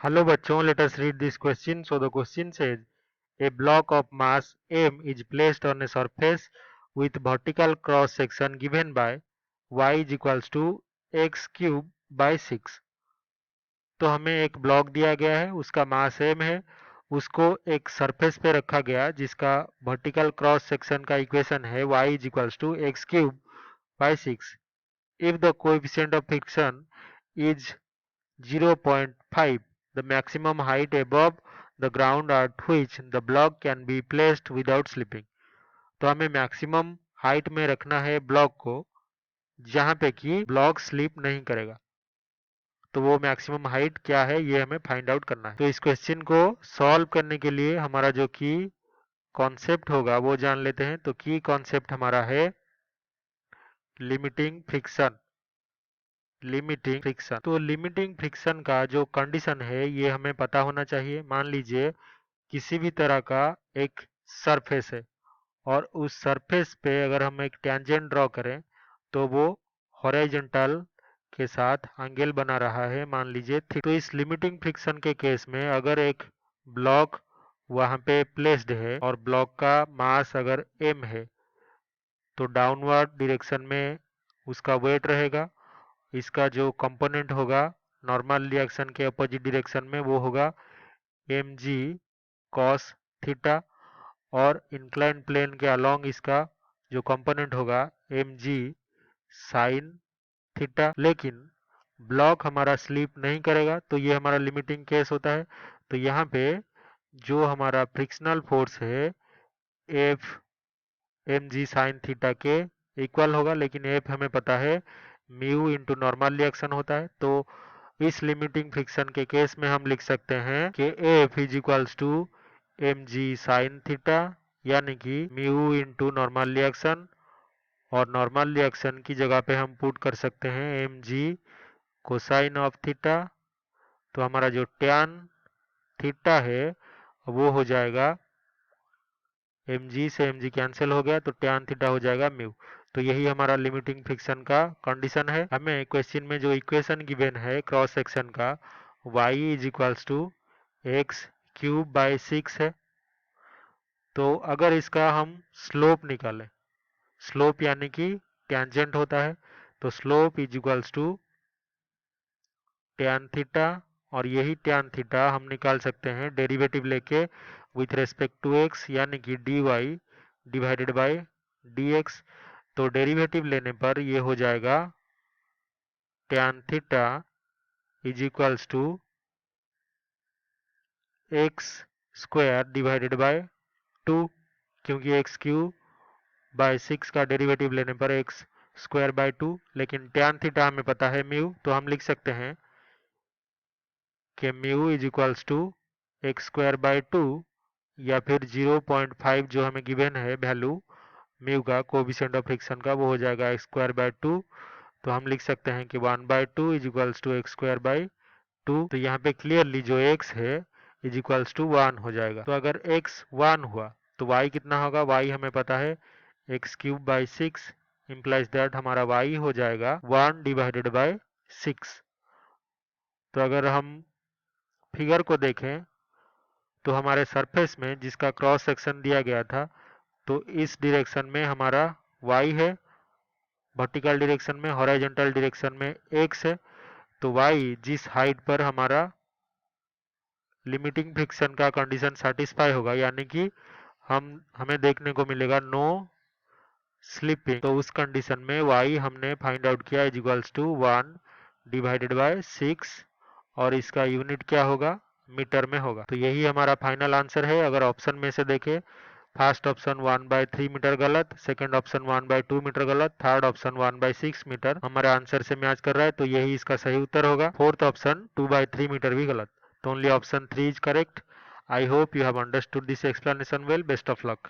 Hello bachon, let us read this question. So the question says, a block of mass m is placed on a surface with vertical cross section given by y is equals to x cube by 6. तो हमें एक block दिया गया है, उसका मास m है, उसको एक सरफेस पे रखा गया जिसका वर्टिकल क्रॉस सेक्शन का इक्वेशन है y is equals to x cube by 6. If the coefficient of friction is 0.5, the maximum height above the ground at which the block can be placed without slipping. तो हमें maximum height में रखना है block को जहां पे कि block slip नहीं करेगा। तो वो मैक्सिमम हाइट क्या है ये हमें फाइंड आउट करना है। तो इस क्वेश्चन को सॉल्व करने के लिए हमारा जो की कॉन्सेप्ट होगा वो जान लेते हैं। तो की कॉन्सेप्ट हमारा है लिमिटिंग फ्रिक्शन। लिमिटिंग फ्रिक्शन, तो लिमिटिंग फ्रिक्शन का जो कंडीशन है ये हमें पता होना चाहिए। मान लीजिए किसी भी तरह का एक सरफेस है और उस सरफेस पे अगर हम एक टेंजेंट ड्रॉ करें तो वो हॉरिजॉन्टल के साथ एंगल बना रहा है, मान लीजिए थीटा। तो इस लिमिटिंग फ्रिक्शन के केस में अगर एक ब्लॉक वहां पे प्लेस्ड है और ब्लॉक का मास अगर m है तो डाउनवर्ड डायरेक्शन में उसका वेट रहेगा। इसका जो कंपोनेंट होगा नॉर्मल रिएक्शन के अपोजिट डायरेक्शन में वो होगा mg cos थीटा, और इंक्लाइन प्लेन के अलोंग इसका जो कंपोनेंट होगा mg sin थीटा। लेकिन ब्लॉक हमारा स्लिप नहीं करेगा तो ये हमारा लिमिटिंग केस होता है। तो यहाँ पे जो हमारा फ्रिक्शनल फोर्स है F mg sin थीटा के इक्वल होगा, लेकिन F हमें पता है म्यू इंटू नॉर्मल रिएक्शन होता है। तो इस लिमिटिंग फ्रिक्शन के केस में हम लिख सकते हैं कि F is equals to mg sin theta, यानी कि म्यू इंटू नॉर्मल रिएक्शन, और नॉर्मल रिएक्शन की जगह पे हम पुट कर सकते हैं mg कोसाइन ऑफ थीटा। तो हमारा जो टैन थीटा है वो हो जाएगा mg से mg कैंसिल हो गया तो टैन थीटा हो जाएगा म्यू। तो यही हमारा लिमिटिंग फ्रिक्शन का कंडीशन है। हमें क्वेश्चन में जो इक्वेशन गिवन है क्रॉस सेक्शन का y is equals to X cube by 6 है। तो अगर इसका हम स्लोप निकालें, स्लोप यानी कि टेंजेंट होता है, तो slope is equals to tan theta, और यही टैन थीटा हम निकाल सकते हैं डेरिवेटिव लेके विथ रेस्पेक्ट टू x, यानी कि dy डिवाइडेड बाय dx। तो डेरिवेटिव लेने पर ये हो जाएगा tan theta is equals to X square divided by 2, क्योंकि एक्स क्यूब बाय 6 का डेरिवेटिव लेने पर एक्स स्क्वायर बाय 2, लेकिन टैन थीटा हमें पता है म्यू, तो हम लिख सकते हैं कि mu is equals to X square by 2, या फिर 0.5 जो हमें गिवन है वैल्यू म्यू का कोएफिशिएंट ऑफ फ्रिक्शन का वो हो जाएगा एक्स स्क्वायर बाय 2। तो हम लिख सकते हैं कि 1/2 is equals to X square by 2। तो यहाँ पे क्लियरली जो x है इज इक्वल्स टू 1 हो जाएगा। तो अगर x 1 हुआ तो y कितना होगा, y हमें पता है x cube by 6, implies that हमारा y हो जाएगा 1 डिवाइडेड बाय 6। तो अगर हम फिगर को देखें तो हमारे सरफेस में जिसका क्रॉस सेक्शन दिया गया था तो इस डायरेक्शन में हमारा y है, वर्टिकल डायरेक्शन में, हॉरिजॉन्टल डायरेक्शन में x है। तो y जिस हाइट पर हमारा लिमिटिंग फ्रिक्शन का कंडीशन सेटिस्फाई होगा, यानी कि हमें देखने को मिलेगा नो स्लिपिंग, तो उस कंडीशन में y हमने फाइंड आउट किया is equals to 1 divided by 6, और इसका यूनिट क्या होगा, मीटर में होगा। तो यही हमारा फाइनल आंसर है। अगर ऑप्शन में से देखें, फर्स्ट ऑप्शन 1/3 मीटर गलत, सेकंड ऑप्शन 1/2 मीटर गलत, थर्ड ऑप्शन 1/6 मीटर हमारे आंसर से मैच कर रहा है, तो यही इसका सही उत्तर होगा। फोर्थ ऑप्शन 2/3 मीटर भी गलत, तो only option 3 is correct. I hope you have understood this explanation well. Best of luck.